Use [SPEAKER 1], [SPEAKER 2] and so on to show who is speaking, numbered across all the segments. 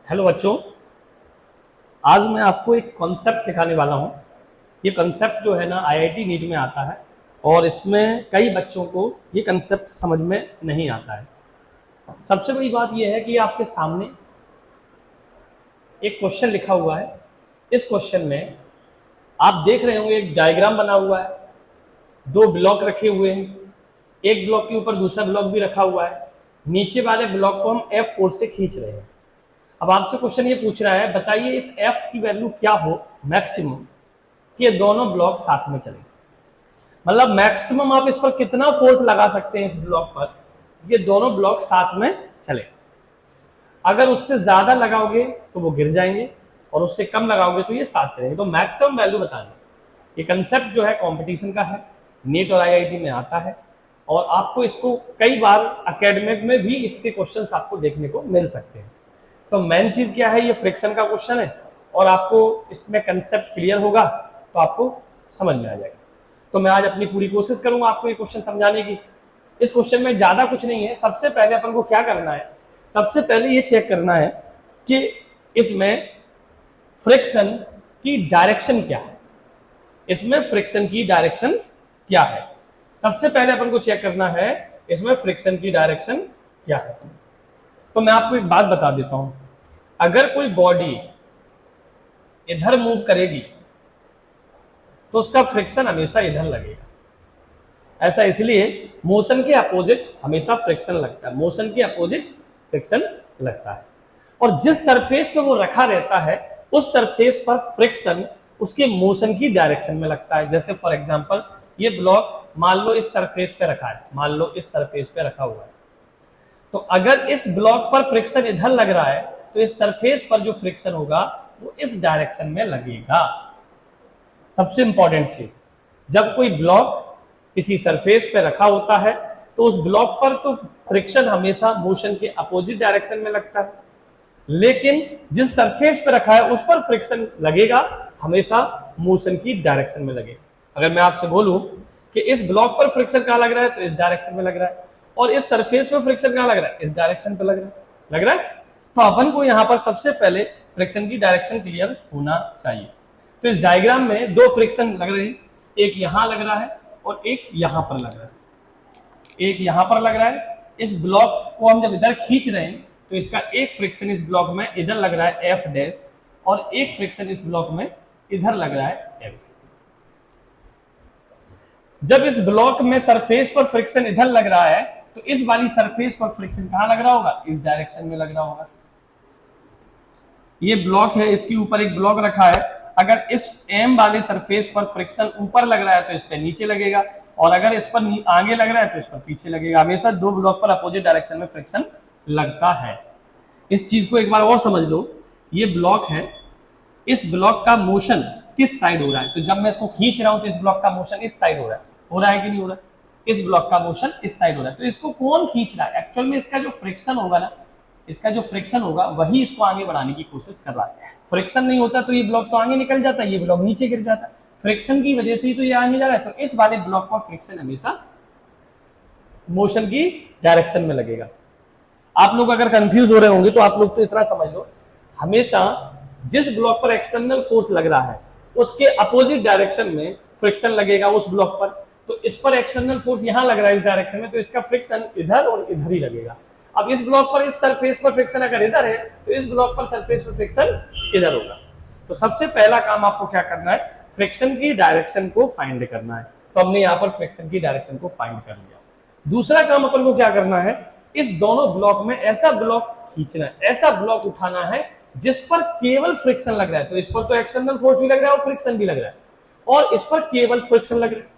[SPEAKER 1] Hello बच्चों, आज मैं आपको एक कॉन्सेप्ट सिखाने वाला हूँ। ये कॉन्सेप्ट जो है ना आईआईटी नीट में आता है और इसमें कई बच्चों को ये कॉन्सेप्ट समझ में नहीं आता है। सबसे बड़ी बात ये है कि आपके सामने एक क्वेश्चन लिखा हुआ है। इस क्वेश्चन में आप देख रहे होंगे एक डायग्राम बना हुआ है, दो ब्लॉक रखे हुए हैं, एक ब्लॉक के ऊपर दूसरा ब्लॉक भी रखा हुआ है। नीचे वाले ब्लॉक को हम F4 से खींच रहे हैं। अब आपसे क्वेश्चन ये पूछ रहा है, बताइए इस F की वैल्यू क्या हो मैक्सिमम कि ये दोनों ब्लॉक साथ में चले। मतलब मैक्सिमम आप इस पर कितना फोर्स लगा सकते हैं इस ब्लॉक पर, ये दोनों ब्लॉक साथ में चले। अगर उससे ज्यादा लगाओगे तो वो गिर जाएंगे और उससे कम लगाओगे तो ये साथ चलेंगे। तो मैक्सिमम वैल्यू बताना। ये कंसेप्ट जो है कंपटीशन का है, नीट और आईआईटी में आता है और आपको इसको कई बार एकेडमिक में भी इसके क्वेश्चंस आपको देखने को मिल सकते हैं। तो मेन चीज क्या है, ये फ्रिक्शन का क्वेश्चन है और आपको इसमें कंसेप्ट क्लियर होगा तो आपको समझ में आ जाएगा। तो मैं आज अपनी पूरी कोशिश करूंगा आपको ये क्वेश्चन समझाने की। इस क्वेश्चन में ज्यादा कुछ नहीं है। सबसे पहले अपन को क्या करना है, सबसे पहले ये चेक करना है कि इसमें फ्रिक्शन की डायरेक्शन क्या है। इसमें फ्रिक्शन की डायरेक्शन क्या है, सबसे पहले अपन को चेक करना है इसमें फ्रिक्शन की डायरेक्शन क्या है। तो मैं आपको एक बात बता देता हूं, अगर कोई बॉडी इधर मूव करेगी तो उसका फ्रिक्शन हमेशा इधर लगेगा। ऐसा इसलिए मोशन के अपोजिट हमेशा फ्रिक्शन लगता है, मोशन के अपोजिट फ्रिक्शन लगता है। और जिस सरफेस पे वो रखा रहता है उस सरफेस पर फ्रिक्शन उसके मोशन की डायरेक्शन में लगता है। जैसे फॉर एग्जांपल ये ब्लॉक मान लो इस सरफेस पे रखा है, मान लो इस सरफेस पे रखा हुआ है, तो अगर इस ब्लॉक पर फ्रिक्शन इधर लग रहा है तो इस सरफेस पर जो फ्रिक्शन होगा वो इस डायरेक्शन में लगेगा। सबसे इंपॉर्टेंट चीज, जब कोई ब्लॉक किसी सरफेस पे रखा होता है तो उस ब्लॉक पर तो फ्रिक्शन हमेशा मोशन के अपोजिट डायरेक्शन में लगता है, लेकिन जिस सरफेस पे रखा है उस पर फ्रिक्शन लगेगा हमेशा मोशन की डायरेक्शन में लगेगा। अगर मैं आपसे बोलूं कि इस ब्लॉक पर फ्रिक्शन कहां लग रहा है तो इस डायरेक्शन में लग रहा है, और इस सरफेस पे फ्रिक्शन कहां लग रहा है, इस डायरेक्शन पे लग रहा है। तो अपन को यहां पर सबसे पहले फ्रिक्शन की डायरेक्शन क्लियर होना चाहिए। तो इस डायग्राम में दो फ्रिक्शन लग रहे हैं, एक यहां लग रहा है और एक यहां पर लग रहा है। एक यहां पर लग रहा है, इस ब्लॉक को हम जब इधर खींच रहे हैं तो इसका एक फ्रिक्शन इस ब्लॉक में इधर लग रहा है एफ डैश, और एक फ्रिक्शन इस ब्लॉक में इधर लग रहा है एफ। जब इस ब्लॉक में सरफेस पर फ्रिक्शन इधर लग रहा है तो इस वाली सरफेस पर फ्रिक्शन कहां लग रहा होगा, इस डायरेक्शन में लग रहा होगा। ये ब्लॉक है, इसके ऊपर एक ब्लॉक रखा है, अगर इस एम वाले सरफेस पर फ्रिक्शन ऊपर लग रहा है तो इस पर नीचे लगेगा, और अगर इस पर आगे लग रहा है तो इस पर पीछे लगेगा। हमेशा दो ब्लॉक पर अपोजिट डायरेक्शन में फ्रिक्शन लगता है। इस चीज को एक बार और समझ लो, ये ब्लॉक है, इस ब्लॉक का मोशन किस साइड हो रहा है, तो जब मैं इसको खींच रहा हूं तो इस ब्लॉक का मोशन इस साइड हो रहा है कि नहीं हो रहा है, इस ब्लॉक का मोशन इस साइड हो रहा है। तो इसको कौन खींच रहा है, एक्चुअल में इसका जो फ्रिक्शन होगा ना, इसका जो फ्रिक्शन होगा वही इसको आगे बढ़ाने की कोशिश कर रहा है। फ्रिक्शन नहीं होता तो ये ब्लॉक तो आगे निकल जाता है, ये ब्लॉक नीचे गिर जाता है। फ्रिक्शन की वजह से ही तो ये आगे जा रहा है, तो इस वाले ब्लॉक पर फ्रिक्शन हमेशा मोशन की डायरेक्शन में लगेगा। आप लोग अगर कंफ्यूज हो रहे होंगे तो आप लोग तो इतना समझ लो, हमेशा जिस ब्लॉक पर एक्सटर्नल फोर्स लग रहा है उसके अपोजिट डायरेक्शन में फ्रिक्शन लगेगा उस ब्लॉक पर। तो इस पर एक्सटर्नल फोर्स यहां लग रहा है इस डायरेक्शन में, तो इसका फ्रिक्शन इधर और इधर ही लगेगा। अब इस ब्लॉक पर इस सरफेस पर फ्रिक्शन अगर इधर है तो इस ब्लॉक पर सरफेस पर फ्रिक्शन इधर होगा। तो सबसे पहला काम आपको क्या करना है, फ्रिक्शन की डायरेक्शन को फाइंड करना है। तो हमने यहां पर फ्रिक्शन की डायरेक्शन को फाइंड कर लिया। दूसरा काम अपन को क्या करना है, इस दोनों ब्लॉक में ऐसा ब्लॉक खींचना है, ऐसा ब्लॉक उठाना है जिस पर केवल फ्रिक्शन लग रहा है। तो इस पर तो एक्सटर्नल फोर्स भी लग रहा है और फ्रिक्शन भी लग रहा है, और इस पर केवल फ्रिक्शन लग रहा है।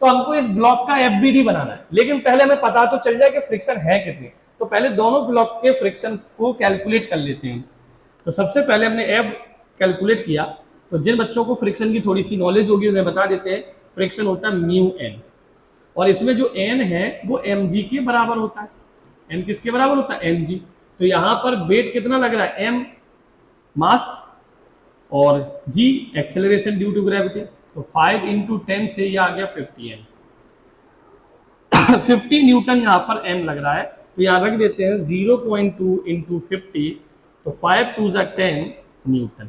[SPEAKER 1] तो हमको इस ब्लॉक का एफबीडी बनाना है, लेकिन पहले हमें पता तो चल जाए कि फ्रिक्शन है कितनी। तो पहले दोनों ब्लॉक के फ्रिक्शन को कैलकुलेट कर लेते हैं। तो सबसे पहले हमने एफ कैलकुलेट किया। तो जिन बच्चों को फ्रिक्शन की थोड़ी सी नॉलेज होगी उन्हें बता देते हैं, फ्रिक्शन होता है म्यू एन, और इसमें जो एन है वो एम जी के बराबर होता है। एन किसके बराबर होता है, एम जी। तो यहां पर वेट कितना लग रहा है, एम मास और जी एक्सेलरेशन ड्यू टू ग्रेविटी। तो 5 इंटू 10 से यह आ गया 50 एम। 50 न्यूटन यहां पर एम लग रहा है, तो यहां रख देते हैं 0.2 इंटू 50 तो 5 2 जा 10 न्यूटन।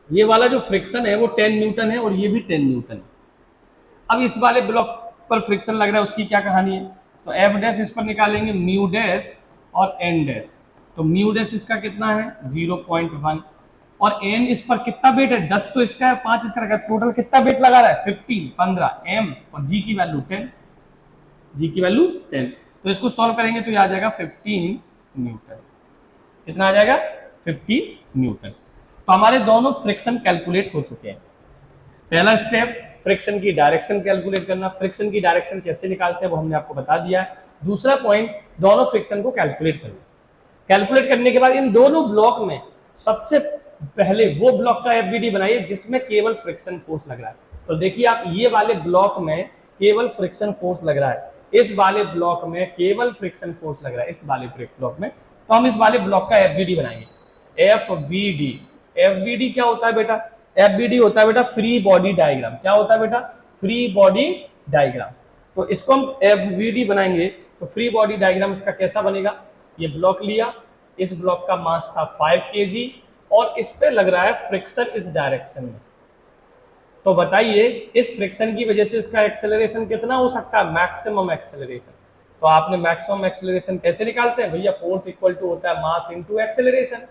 [SPEAKER 1] ये वाला जो फ्रिक्शन है वो 10 न्यूटन है और ये भी 10 न्यूटन है। अब इस वाले ब्लॉक पर फ्रिक्शन लग रहा है, उसकी क्या कहानी है? तो एफ डैश इस पर निकालेंगे म्यू डैश और एन डैश। तो म्यू डैश इसका कितना है 0.1 और एन इस पर कितना वेट है 10 तो इसका है 5 इसका रखा है, टोटल कितना वेट लगा रहा है 15 एम और जी की वैल्यू 10, जी की वैल्यू 10। तो इसको सॉल्व करेंगे तो ये आ जाएगा 15 न्यूटन। कितना आ जाएगा 15 न्यूटन। तो हमारे दोनों फ्रिक्शन कैलकुलेट हो चुके हैं। पहला स्टेप फ्रिक्शन की डायरेक्शन कैलकुलेट करना। फ्रिक्शन की डायरेक्शन कैसे निकालते हैं वो हमने आपको बता दिया है। दूसरा पॉइंट दोनों फ्रिक्शन को कैलकुलेट करना। कैलकुलेट करने के बाद इन दोनों ब्लॉक में सबसे पहले वो ब्लॉक का एफबीडी बनाइए जिसमें केवल फ्रिक्शन फोर्स लग रहा है। तो देखिए आप ये वाले ब्लॉक में केवल फ्रिक्शन फोर्स लग रहा है, इस वाले ब्लॉक में केवल फ्रिक्शन फोर्स लग रहा है, इस वाले ब्लॉक में। तो हम इस वाले ब्लॉक का एफबीडी बनाएंगे। एफबीडी, एफबीडी क्या होता है बेटा? एफबीडी होता है बेटा फ्री बॉडी डायग्राम। क्या होता है बेटा? Free body diagram. तो इसको हम एफबीडी बनाएंगे तो फ्री बॉडी डायग्राम इसका कैसा बनेगा? ये ब्लॉक लिया, इस ब्लॉक का मास था 5 kg और इस पे लग रहा है फ्रिक्शन इस डायरेक्शन में। तो बताइए इस फ्रिक्शन की वजह से इसका एक्सेलरेशन कितना हो सकता है? Maximum acceleration. तो आपने मैक्सिमम एक्सेलरेशन कैसे निकालते हैं भैया? फोर्स इक्वल टू होता है mass into acceleration.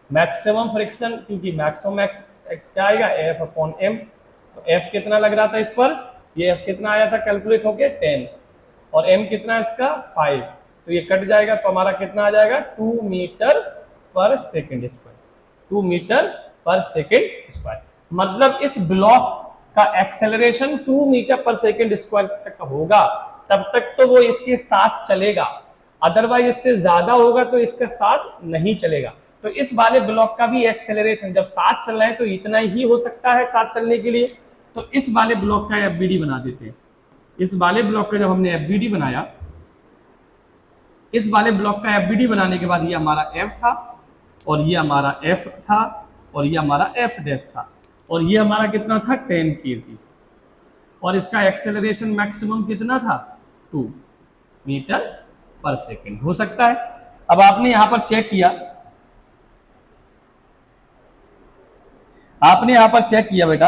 [SPEAKER 1] Maximum friction, क्योंकि मैक्सिमम क्या आएगा एफ अपॉन एम। तो एफ कितना लग रहा था इस पर? ये एफ कितना आया था कैलकुलेट होके 10 और एम कितना इसका 5। तो ये कट जाएगा तो हमारा कितना आ जाएगा 2 मीटर पर सेकेंड स्क्वायर। 2 मीटर पर सेकेंड स्क्वायर मतलब इस ब्लॉक का एक्सेलरेशन 2 मीटर पर सेकेंड स्क्वायर तक होगा। तब तक तो वो इसके साथ चलेगा, अदरवाइज इससे ज्यादा होगा तो इसके साथ नहीं चलेगा। तो इस वाले ब्लॉक का भी एक्सेलरेशन जब साथ चल रहा है तो इतना ही हो सकता है साथ चलने के लिए। तो इस वाले ब्लॉक का एफबीडी बना देते हैं। इस वाले ब्लॉक का जब हमने एफबीडी बनाया, इस वाले ब्लॉक का एफबीडी बनाने के बाद ये हमारा एफ था और ये हमारा एफ था और ये हमारा एफ डैश था और ये हमारा कितना था 10 kg और इसका एक्सेलरेशन मैक्सिमम कितना था 2 मीटर पर सेकेंड हो सकता है। अब आपने यहां पर चेक किया, आपने यहां पर चेक किया बेटा,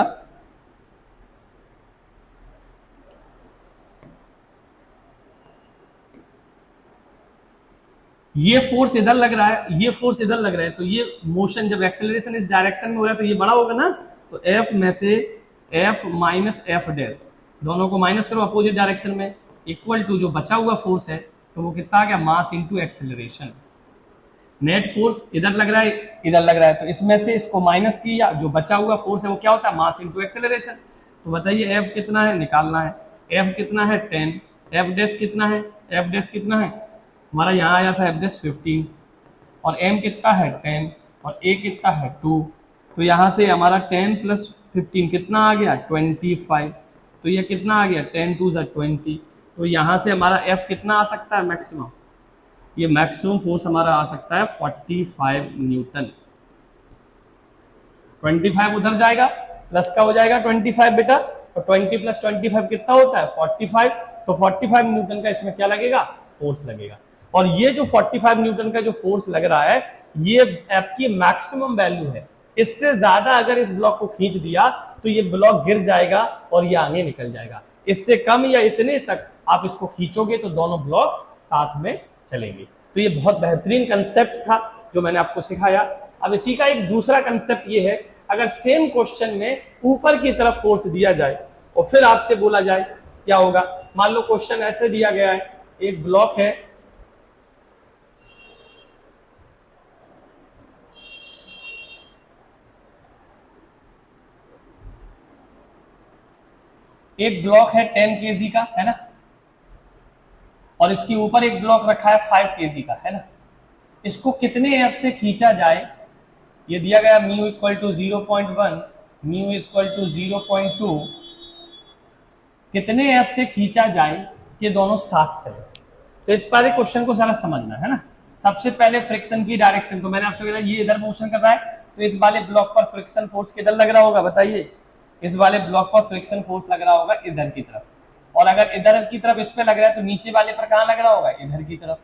[SPEAKER 1] ये फोर्स इधर लग रहा है, ये फोर्स इधर लग रहा है, तो ये मोशन जब एक्सेलरेशन इस डायरेक्शन में हो रहा है तो ये बड़ा होगा ना। तो एफ में से एफ माइनस एफ डैश दोनों को माइनस करो अपोजिट डायरेक्शन में, इक्वल टू जो बचा हुआ फोर्स है तो वो कितना आ गया mass into acceleration. Net force इधर लग रहा है, इधर लग रहा है, तो इसमें से इसको माइनस किया, जो बचा हुआ फोर्स है वो क्या होता है मास इनटू एक्सेलरेशन। तो बताइए एफ कितना है निकालना है। एफ कितना है 10, एफ डैश कितना है, एफ डैश कितना है हमारा यहाँ आया था एफ डैश 15 और एम कितना है 10 और ए कितना है 2। तो यहाँ से हमारा 10 प्लस 15 कितना आ गया 25। तो ये कितना आ गया 10 2 जा 20। तो यहाँ से हमारा एफ कितना आ सकता है मैक्सिमम, ये मैक्सिमम फोर्स हमारा आ सकता है 45 न्यूटन। 25 उधर जाएगा प्लस का हो जाएगा 25 बेटा, तो 20 प्लस 25 कितना होता है 45। तो 45 न्यूटन का इसमें क्या लगेगा फोर्स लगेगा। और ये जो 45 न्यूटन का जो फोर्स लग रहा है ये आपकी मैक्सिमम वैल्यू है। इससे ज्यादा अगर इस ब्लॉक को खींच दिया तो ये ब्लॉक गिर जाएगा और ये आगे निकल जाएगा। इससे कम या इतने तक आप इसको खींचोगे तो दोनों ब्लॉक साथ में चलेंगे। तो ये बहुत बेहतरीन कंसेप्ट था जो मैंने आपको सिखाया। अब इसी का एक दूसरा कंसेप्ट ये है, अगर सेम क्वेश्चन में ऊपर की तरफ फोर्स दिया जाए और फिर आपसे बोला जाए क्या होगा। मान लो क्वेश्चन ऐसे दिया गया है, एक ब्लॉक है, एक ब्लॉक है 10 kg का है ना, और इसके ऊपर एक ब्लॉक रखा है 5 kg का है ना। इसको कितने एफ से खींचा जाए, ये दिया गया mu equal to 0.1, mu equal to 0.2, कितने एफ से खींचा जाए कि दोनों साथ चले। तो इस बारे क्वेश्चन को जरा समझना है ना। सबसे पहले फ्रिक्शन की डायरेक्शन, तो मैंने आपसे बोला ये इधर मोशन कर रहा है तो इस वाले ब्लॉक पर फ्रिक्शन फोर्स किधर लग रहा होगा बताइए, इस वाले ब्लॉक पर फ्रिक्शन फोर्स लग रहा होगा इधर की तरफ। और अगर इधर की तरफ इस पे लग रहा है तो नीचे वाले पर कहां लग रहा होगा इधर की तरफ।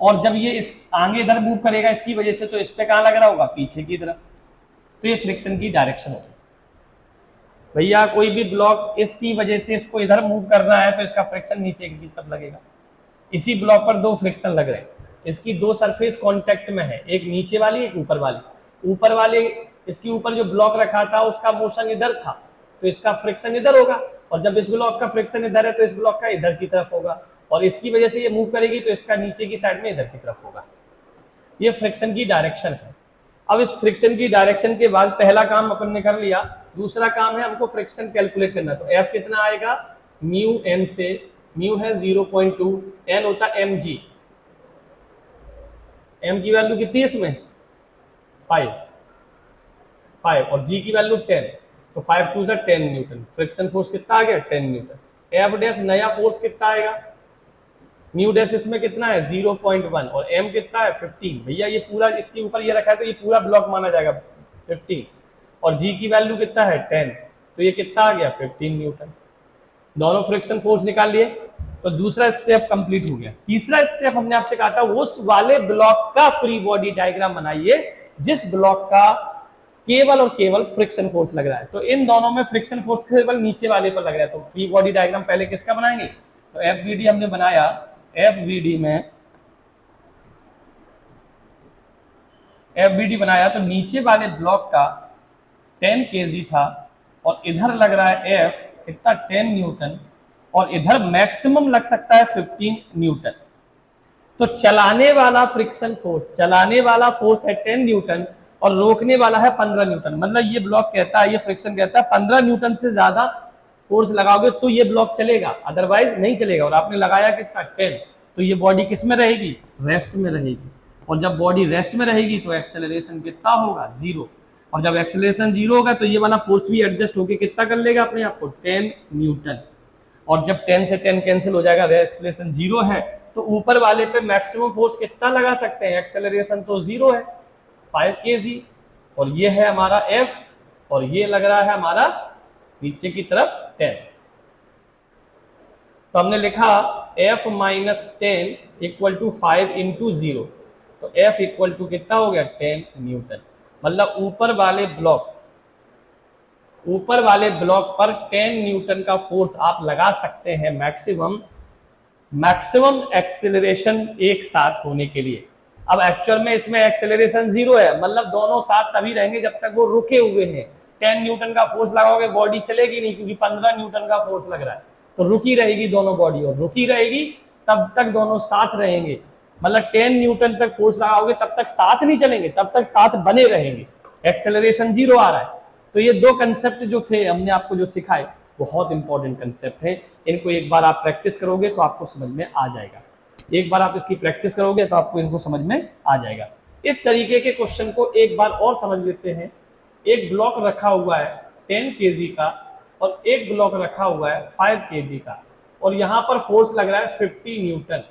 [SPEAKER 1] और जब ये इस आगे इधर मूव करेगा इसकी वजह से, तो इस पे कहां लग रहा होगा, पीछे की तरफ। तो ये फ्रिक्शन की डायरेक्शन होगी। भैया कोई भी ब्लॉक इसकी वजह से इसको इधर मूव करना है तो इसका फ्रिक्शन नीचे की तरफ लगेगा। इसी ब्लॉक पर दो फ्रिक्शन लग रहे हैं, इसकी दो सरफेस कांटेक्ट में है, एक नीचे वाली एक ऊपर वाली। ऊपर वाले इसके ऊपर जो ब्लॉक रखा था उसका मोशन इधर था, तो इसका फ्रिक्शन इधर होगा, और जब इस ब्लॉक का फ्रिक्शन इधर है तो इस ब्लॉक का इधर की तरफ होगा, और इसकी वजह से ये मूव करेगी तो इसका नीचे की साइड में इधर की तरफ होगा। ये फ्रिक्शन की डायरेक्शन है। अब इस फ्रिक्शन की डायरेक्शन के बाद पहला काम अपन ने कर लिया, दूसरा काम है हमको फ्रिक्शन कैलकुलेट करना। तो एफ कितना आएगा, म्यू एन से, म्यू है 0.2, एन होता है एम जी, एम की वैल्यू कितनी है इसमें 5 और जी की वैल्यू 10, तो 5 टू 10 न्यूटन। फ्रिक्शन फोर्स कितना आ गया 10 न्यूटन। एफ डैश नया फोर्स कितना आएगा, म्यू डैश इसमें कितना है 0.1 और एम कितना है 15। भैया ये पूरा इसके ऊपर ये रखा है तो ये पूरा ब्लॉक माना जाएगा 15, और जी की वैल्यू कितना है 10, तो ये कितना आ गया 15 न्यूटन। दोनों फ्रिक्शन फोर्स निकाल लिए, तो दूसरा स्टेप कंप्लीट हो गया। तीसरा स्टेप हमने आपसे कहा था उस वाले ब्लॉक का फ्री बॉडी डायग्राम बनाइए जिस ब्लॉक का केवल और केवल फ्रिक्शन फोर्स लग रहा है। तो इन दोनों में फ्रिक्शन फोर्स केवल नीचे वाले पर लग रहा है, तो फ्री बॉडी डायग्राम पहले किसका बनाएंगे, तो एफवीडी हमने बनाया। एफवीडी में एफवीडी बनाया तो नीचे वाले ब्लॉक का 10 kg था, और इधर लग रहा है एफ कितना 10 न्यूटन, और इधर मैक्सिमम लग सकता है 15 न्यूटन। तो चलाने वाला फ्रिक्शन फोर्स, चलाने वाला फोर्स है 10 न्यूटन और रोकने वाला है 15 न्यूटन। मतलब ये ब्लॉक कहता है, ये फ्रिक्शन कहता है 15 न्यूटन से ज्यादा फोर्स लगाओगे तो ये ब्लॉक चलेगा, अदरवाइज नहीं चलेगा। और आपने लगाया कितना 10, तो ये बॉडी किस में रहेगी, रेस्ट में रहेगी। और जब बॉडी रेस्ट में रहेगी तो एक्सेलरेशन कितना होगा 0, और जब एक्सेलरेशन 0 होगा तो ये वाला फोर्स भी एडजस्ट होकर कितना कर लेगा अपने आप को 10 न्यूटन। और जब 10 से 10 कैंसिल हो जाएगा, एक्सेलरेशन 0 है, तो ऊपर वाले पे मैक्सिमम फोर्स कितना लगा सकते हैं, एक्सेलरेशन तो 0 है 5 kg, और ये है हमारा F, और ये लग रहा है हमारा नीचे की तरफ 10। तो हमने लिखा F minus 10 equal to 5 into 0, तो F इक्वल टू कितना हो गया 10 न्यूटन। मतलब ऊपर वाले ब्लॉक पर 10 न्यूटन का फोर्स आप लगा सकते हैं मैक्सिमम एक्सेलरेशन एक साथ होने के लिए। अब एक्चुअल में इसमें एक्सेलरेशन 0 है, मतलब दोनों साथ तभी रहेंगे जब तक वो रुके हुए हैं। 10 न्यूटन का फोर्स लगाओगे बॉडी चलेगी नहीं, क्योंकि 15 न्यूटन का फोर्स लग रहा है, तो रुकी रहेगी दोनों बॉडी, और रुकी रहेगी तब तक दोनों साथ रहेंगे। मतलब 10 न्यूटन तक फोर्स लगाओगे तब तक साथ नहीं चलेंगे, तब तक साथ बने रहेंगे, एक्सेलरेशन 0 आ रहा है। तो ये दो कंसेप्ट जो थे हमने आपको जो सिखाए बहुत इंपॉर्टेंट कंसेप्ट है। इनको एक बार आप प्रैक्टिस करोगे तो आपको समझ में आ जाएगा, एक बार आप इसकी प्रैक्टिस करोगे तो आपको इनको समझ में आ जाएगा। इस तरीके के क्वेश्चन को एक बार और समझ लेते हैं। एक ब्लॉक रखा हुआ है 10 kg का, और एक ब्लॉक रखा हुआ है 5 kg का, और यहां पर फोर्स लग रहा है 50 न्यूटन।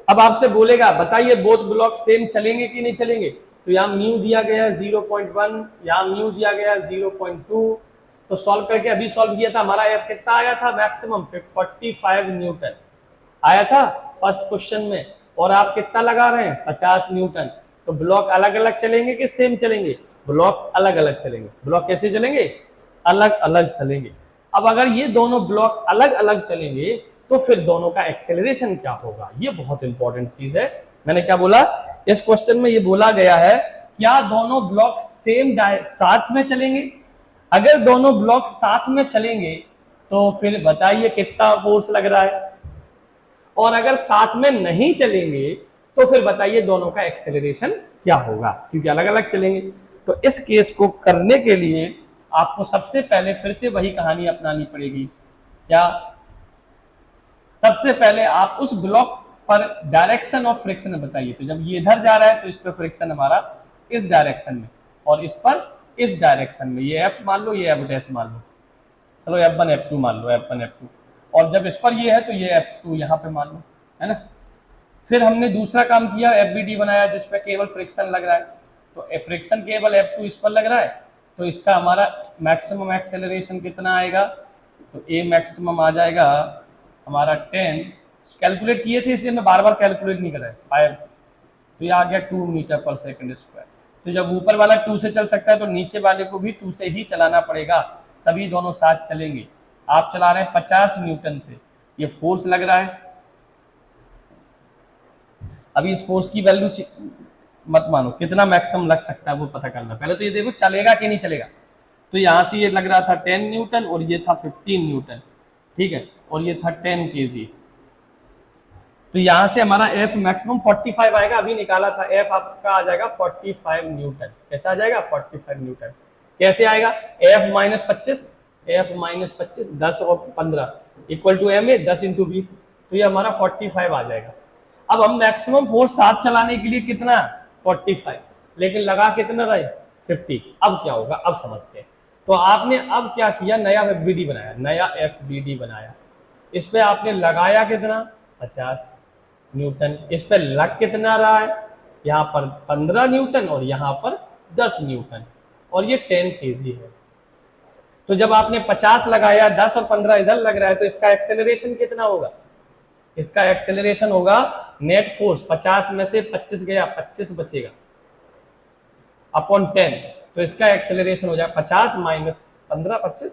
[SPEAKER 1] अब आपसे बोलेगा बताइए बोथ ब्लॉक सेम चलेंगे कि नहीं चलेंगे, तो यहाँ म्यू दिया गया है 0.1, यहाँ म्यू दिया गया है 0.2। तो सॉल्व करके अभी सॉल्व किया था, हमारा एफ कितना आया था मैक्सिमम 45 न्यूटन आया था फर्स्ट क्वेश्चन में, और आप कितना लगा रहे हैं 50 न्यूटन। तो ब्लॉक अलग अलग चलेंगे कि सेम चलेंगे, ब्लॉक अलग अलग चलेंगे। ब्लॉक कैसे चलेंगे, अलग अलग चलेंगे। अब अगर ये दोनों ब्लॉक अलग अलग चलेंगे तो फिर दोनों का एक्सेलरेशन क्या होगा, ये बहुत इंपॉर्टेंट चीज है। मैंने क्या बोला, इस क्वेश्चन में ये बोला गया है क्या दोनों ब्लॉक सेम साथ में चलेंगे। अगर दोनों ब्लॉक साथ में चलेंगे तो फिर बताइए कितना फोर्स लग रहा है, और अगर साथ में नहीं चलेंगे तो फिर बताइए दोनों का एक्सेलरेशन क्या होगा, क्योंकि अलग अलग चलेंगे। तो इस केस को करने के लिए आपको सबसे पहले फिर से वही कहानी अपनानी पड़ेगी। क्या, सबसे पहले आप उस ब्लॉक पर डायरेक्शन ऑफ फ्रिक्शन बताइए। तो जब ये इधर जा रहा है तो इस पर फ्रिक्शन हमारा इस डायरेक्शन में, और इस पर इस डायरेक्शन में। ये एफ मान लो, ये एफ डैश मान लो, चलो F1 F2 मान लो, F1 F2। और जब इस पर ये है तो ये F2 यहाँ पे मान लो, है ना। फिर हमने दूसरा काम किया, FBD बनाया जिस पे केवल फ्रिक्शन लग रहा है। तो फ्रिक्शन केवल F2 इस पर लग रहा है, तो इसका हमारा मैक्सिमम एक्सेलरेशन कितना आएगा, तो A मैक्सिमम आ जाएगा हमारा 10, कैलकुलेट किए थे इसलिए मैं बार बार कैलकुलेट नहीं कर रहा है। 5, तो ये आ गया 2 मीटर पर सेकंड स्क्वायर। तो जब ऊपर वाला 2 से चल सकता है तो नीचे वाले को भी 2 से ही चलाना पड़ेगा, तभी दोनों साथ चलेंगे। आप चला रहे हैं 50 न्यूटन से, ये फोर्स लग रहा है। अभी इस फोर्स की वैल्यू मत मानो, कितना मैक्सिमम लग सकता है वो पता करना। पहले तो ये देखो चलेगा कि नहीं चलेगा। तो यहां से ये लग रहा था 10 न्यूटन और ये था 15 न्यूटन, ठीक है, और ये था 10 केजी। तो यहां से हमारा एफ मैक्सिमम 45 आएगा, अभी निकाला था। एफ आपका आ जाएगा 45 न्यूटन। कैसा आ जाएगा? 45 न्यूटन। कैसे आएगा? एफ माइनस 25, एफ माइनस 25, 10 और 15 equal to M A 10 into 20, तो ये हमारा 45 आ जाएगा। अब हम मैक्सिमम फोर्स साथ चलाने के लिए कितना? 45, लेकिन लगा कितना रहे? 50। अब क्या होगा, अब समझते हैं। तो आपने अब क्या किया, नया एफबीडी बनाया, नया एफबीडी बनाया। इस पे आपने लगाया कितना? 50 न्यूटन। इस पे लग कितना रहा है? यहाँ पर 15 न्यूटन और यहाँ पर 10 न्यूटन, और ये 10 केजी है। तो जब आपने 50 लगाया, 10 और 15 इधर लग रहा है, तो इसका एक्सेलरेशन कितना होगा? इसका एक्सेलरेशन होगा नेट फोर्स, 50 में से 25 गया, 25 बचेगा अपॉन 10। तो इसका एक्सेलरेशन हो जाए 50 माइनस 15, 25,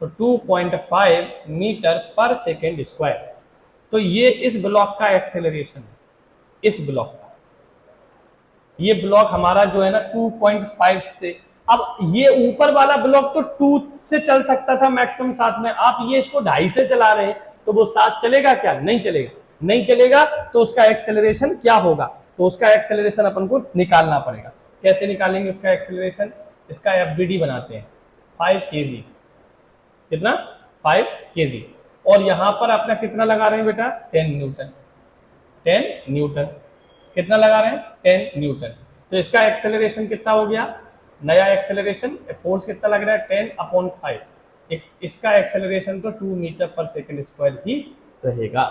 [SPEAKER 1] तो 2.5 मीटर पर सेकेंड स्क्वायर। तो ये इस ब्लॉक का एक्सेलरेशन है, इस ब्लॉक का। ये ब्लॉक हमारा जो है ना 2.5 से, अब ये ऊपर वाला ब्लॉक तो 2 से चल सकता था मैक्सिमम साथ में, आप ये इसको 2.5 से चला रहे हैं, तो वो साथ चलेगा क्या? नहीं चलेगा। नहीं चलेगा तो उसका एक्सेलरेशन क्या होगा? तो उसका एक्सेलरेशन अपन को निकालना पड़ेगा। कैसे निकालेंगे उसका एक्सेलरेशन? इसका एफबीडी बनाते हैं, 5 केजी। कितना? 5 केजी। और यहां पर अपना कितना लगा रहे हैं बेटा? 10 न्यूटन। 10 न्यूटन कितना लगा रहे हैं? 10 न्यूटन। तो इसका एक्सेलरेशन कितना हो गया? नया एक्सेलरेशन, फोर्स कितना लग रहा है? 10/5। इसका एक्सेलरेशन तो 2 मीटर पर सेकंड स्क्वायर ही रहेगा,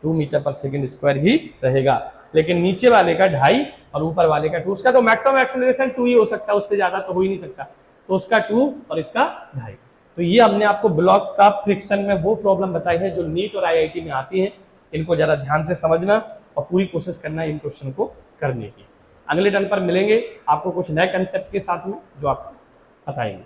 [SPEAKER 1] 2 मीटर पर सेकंड स्क्वायर ही रहेगा। लेकिन नीचे वाले का 2.5 और ऊपर वाले का 2, उसका तो मैक्सिमम एक्सेलरेशन 2 ही हो सकता है, उससे ज्यादा तो हो ही नहीं सकता। तो उसका 2 और इसका 2.5। तो ये हमने आपको ब्लॉक का फ्रिक्शन में वो प्रॉब्लम बताई है जो नीट और आईआईटी में आती है। इनको जरा ध्यान से समझना और पूरी कोशिश करना है इन क्वेश्चन को करने की। अगले टर्न पर मिलेंगे आपको कुछ नए कंसेप्ट के साथ में जो आपको बताएंगे।